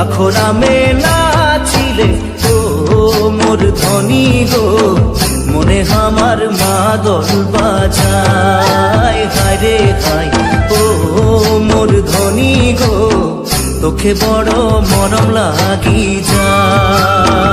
আখরামে নাচিলে ও মোর ধনী গো, মনে আমার মাদল বাজায়। হায় রে হায় ও মোর ধনী গো, তোকে বড় মরম লাগি যায়।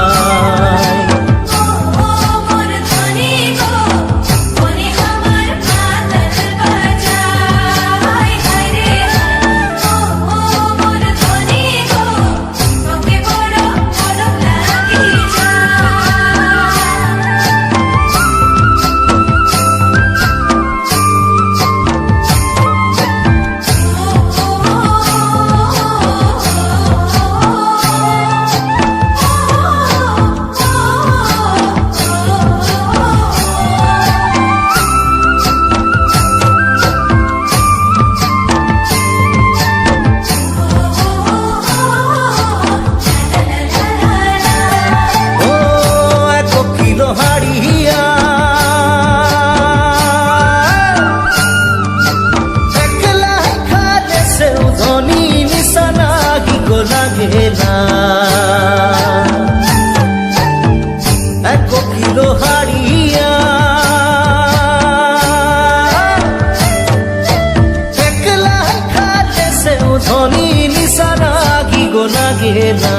এক কিলো হাড়িয়া একলা খাতে সেও ধনী নিশানা কি গো লাগে না।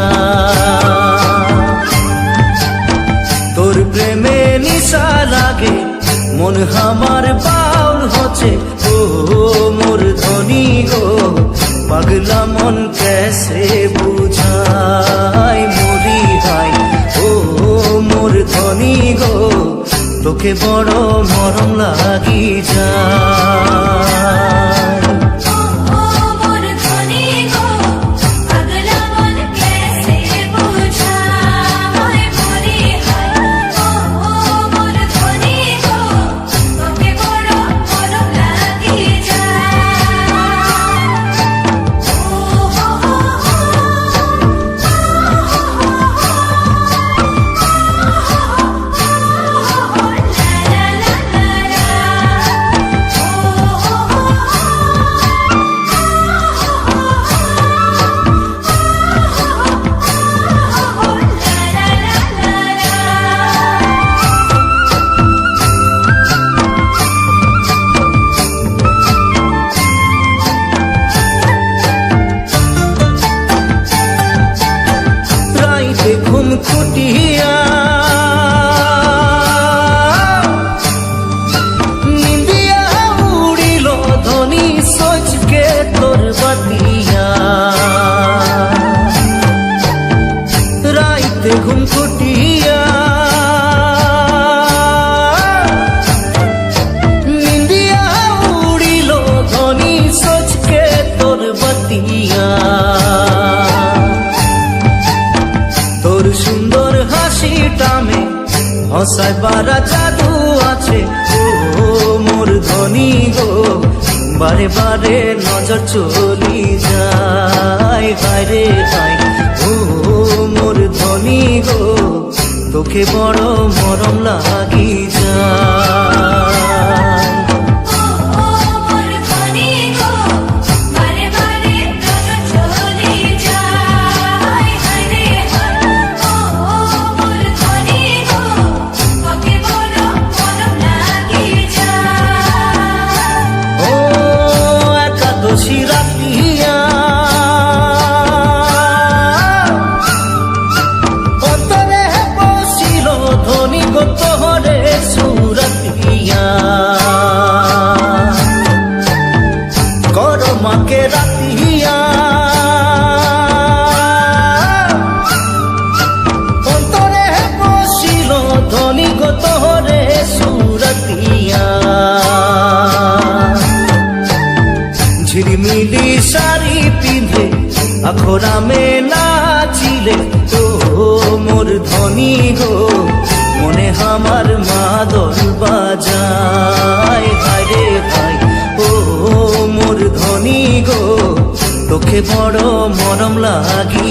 তোর প্রেমে নিশা লাগে মন আমার বাউল হচ্ছে ও মোর ধনী গো, পাগলা মন कैसे বুঝায় মরি হায় ও মোর ধনী গো, তোকে বড় মরম লাগি যায়। ঘুম খুটিয়া নিন্দিয়া উড়িল ধনী সোচকে তোর বাতিয়া। রাইতে ঘুম খুটিয়া নিন্দিয়া উড়িল ধনী সোচকে তোর বাতিয়া। তোর সুন্দর হাসিটামে হসায় বারা জাদু আছে ও মোর ধনী গো, বারে বারে নজর চলি যায়। হায় রে হায় ও মোর ধনী গো, তোকে বড় মরম লাগি যায়। অন্তরে বসিল ধনী গো তোহরে সুরতিয়া, কর মাকে রাতিয়া। অন্তরে বসিল ধনী গো তোহরে সুরতিয়া। ঝিলিমিলি শাড়ি পিঁধে আখরামে নাচিলে ও মোর ধনী গো, মনে আমার মাদল বাজায়। হায় রে হায় ও মোর ধনী গো, তোকে বড় মরম লাগি